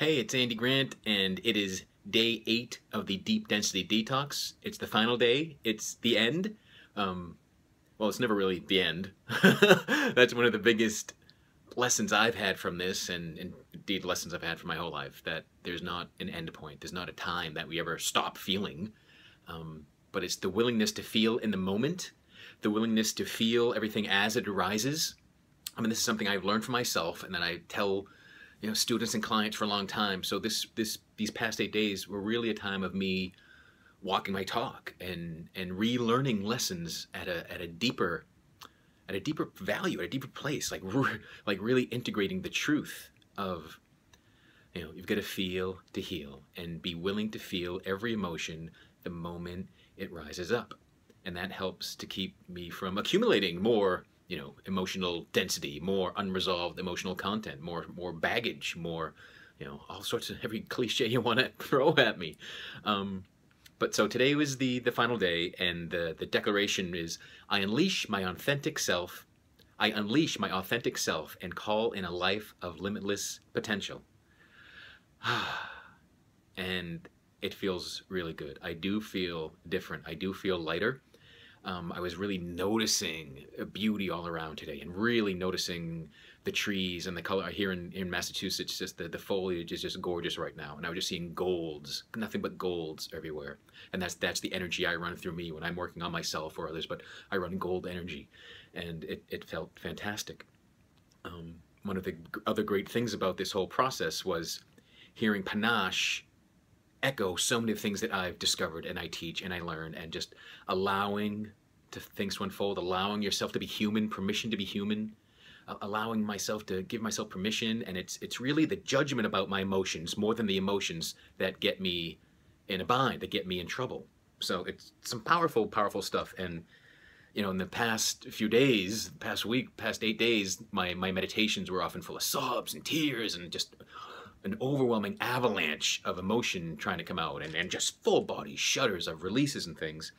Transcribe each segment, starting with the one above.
Hey, it's Andy Grant, and it is day 8 of the Deep Density Detox. It's the final day. It's the end. Well, it's never really the end. That's one of the biggest lessons I've had from this, and indeed lessons I've had for my whole life, that there's not an end point. There's not a time that we ever stop feeling. But it's the willingness to feel in the moment, the willingness to feel everything as it arises. I mean, this is something I've learned for myself, and that I tell students and clients for a long time. So these past 8 days were really a time of me walking my talk and relearning lessons at a deeper value, at a deeper place, like really integrating the truth of you've got to feel to heal, and be willing to feel every emotion the moment it rises up, and that helps to keep me from accumulating more emotional density, more unresolved emotional content, more baggage, more, all sorts of every cliche you want to throw at me. But so today was the final day, and the declaration is, I unleash my authentic self. I unleash my authentic self and call in a life of limitless potential. And it feels really good. I do feel different. I do feel lighter. I was really noticing beauty all around today, and really noticing the trees and the color. Here in Massachusetts, just the foliage is just gorgeous right now, and I was just seeing golds, nothing but golds everywhere. And that's the energy I run through me when I'm working on myself or others, but I run gold energy, and it felt fantastic. One of the other great things about this whole process was hearing Panache echo so many things that I've discovered and I teach and I learn, and just allowing things to unfold, allowing yourself to be human, permission to be human, allowing myself to give myself permission. And it's really the judgment about my emotions more than the emotions that get me in a bind, that get me in trouble. So it's some powerful, powerful stuff. And in the past few days, past week, past 8 days, my meditations were often full of sobs and tears and just an overwhelming avalanche of emotion trying to come out, and just full body shudders of releases and things.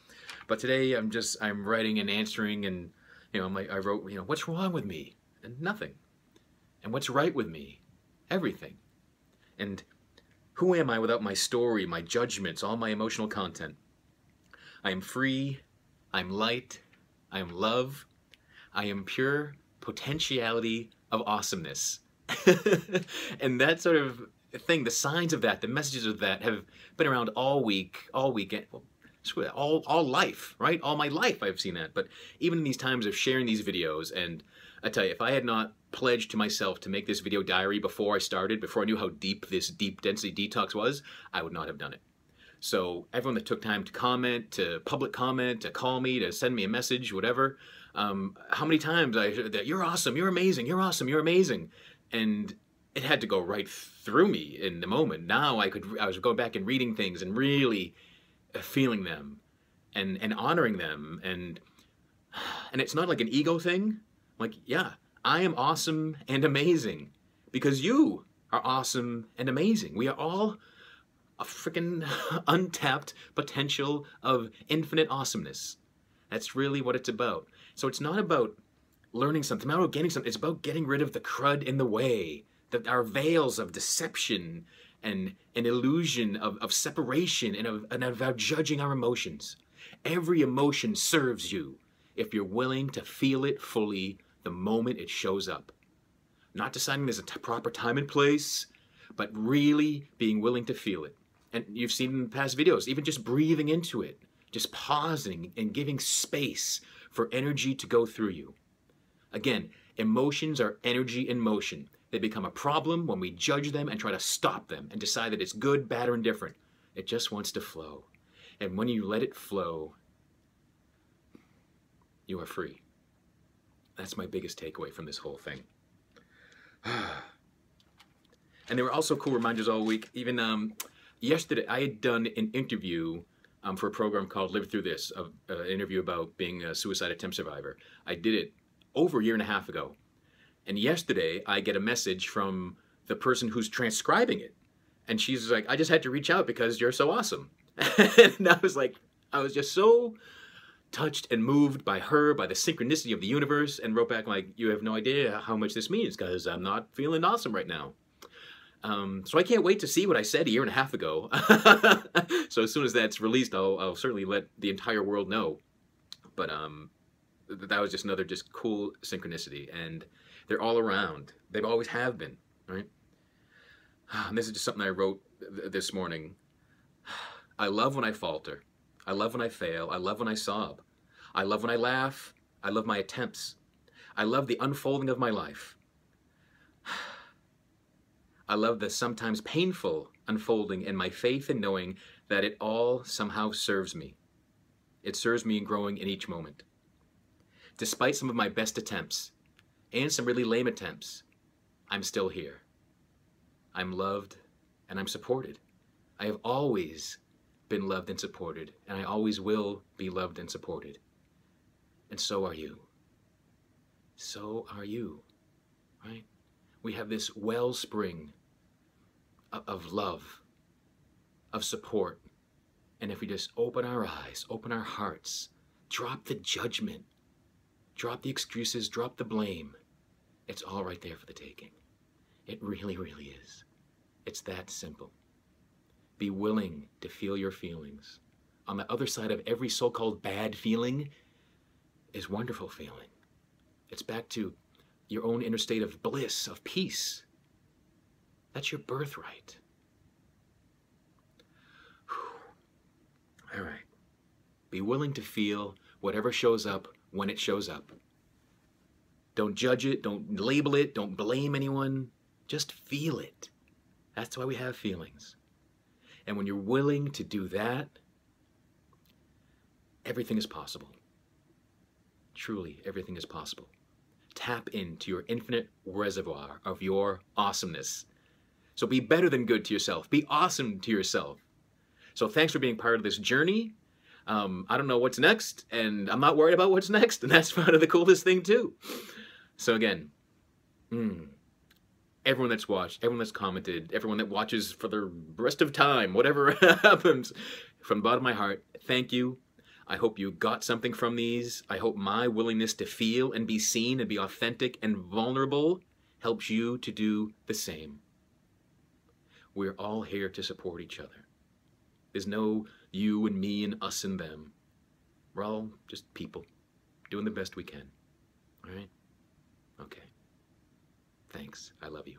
But today I'm writing and answering, and I wrote, what's wrong with me? And nothing. And what's right with me? Everything. And who am I without my story, my judgments, all my emotional content? I am free, I'm light, I am love, I am pure potentiality of awesomeness. And that sort of thing, the signs of that, the messages of that have been around all week, all weekend, well, screw that, all life, right? All my life I've seen that. But even in these times of sharing these videos, and I tell you, if I had not pledged to myself to make this video diary before I started, before I knew how deep this deep density detox was, I would not have done it. So everyone that took time to comment, to public comment, to call me, to send me a message, whatever, how many times I heard that, you're awesome, you're amazing, you're awesome, you're amazing. And it had to go right through me in the moment. Now I was going back and reading things and really feeling them and honoring them. And it's not like an ego thing. Like, yeah, I am awesome and amazing because you are awesome and amazing. We are all a freaking untapped potential of infinite awesomeness. That's really what it's about. So it's not about learning something, not about getting something. It's about getting rid of the crud in the way, our veils of deception and an illusion of separation, and of judging our emotions. Every emotion serves you if you're willing to feel it fully the moment it shows up. Not deciding there's a proper time and place, but really being willing to feel it. And you've seen in past videos, even just breathing into it, just pausing and giving space for energy to go through you. Again, emotions are energy in motion. They become a problem when we judge them and try to stop them and decide that it's good, bad, or indifferent. It just wants to flow. And when you let it flow, you are free. That's my biggest takeaway from this whole thing. And there were also cool reminders all week. Even yesterday, I had done an interview for a program called Live Through This, an interview about being a suicide attempt survivor. I did it over a year and a half ago. And yesterday, I get a message from the person who's transcribing it. And she's like, I just had to reach out because you're so awesome. And I was just so touched and moved by her, by the synchronicity of the universe, and wrote back like, you have no idea how much this means because I'm not feeling awesome right now. So I can't wait to see what I said a year and a half ago. So as soon as that's released, I'll certainly let the entire world know. But that was just another just cool synchronicity, and they're all around. They've always have been, right? And this is just something I wrote this morning. I love when I falter. I love when I fail. I love when I sob. I love when I laugh. I love my attempts. I love the unfolding of my life. I love the sometimes painful unfolding in my faith in knowing that it all somehow serves me. It serves me in growing in each moment. Despite some of my best attempts and some really lame attempts, I'm still here. I'm loved and I'm supported. I have always been loved and supported, and I always will be loved and supported. And so are you. So are you, right? We have this wellspring of love, of support. And if we just open our eyes, open our hearts, drop the judgment, drop the excuses, drop the blame, it's all right there for the taking. It really, really is. It's that simple. Be willing to feel your feelings. On the other side of every so-called bad feeling is wonderful feeling. It's back to your own inner state of bliss, of peace. That's your birthright. Whew. All right. Be willing to feel whatever shows up when it shows up. Don't judge it, don't label it, don't blame anyone. Just feel it. That's why we have feelings. And when you're willing to do that, everything is possible. Truly, everything is possible. Tap into your infinite reservoir of your awesomeness. So be better than good to yourself. Be awesome to yourself. So thanks for being part of this journey. I don't know what's next, and I'm not worried about what's next, and that's part of the coolest thing too. So again, everyone that's watched, everyone that's commented, everyone that watches for the rest of time, whatever happens, from the bottom of my heart, thank you. I hope you got something from these. I hope my willingness to feel and be seen and be authentic and vulnerable helps you to do the same. We're all here to support each other. There's no you and me and us and them. We're all just people doing the best we can. All right? Okay. Thanks. I love you.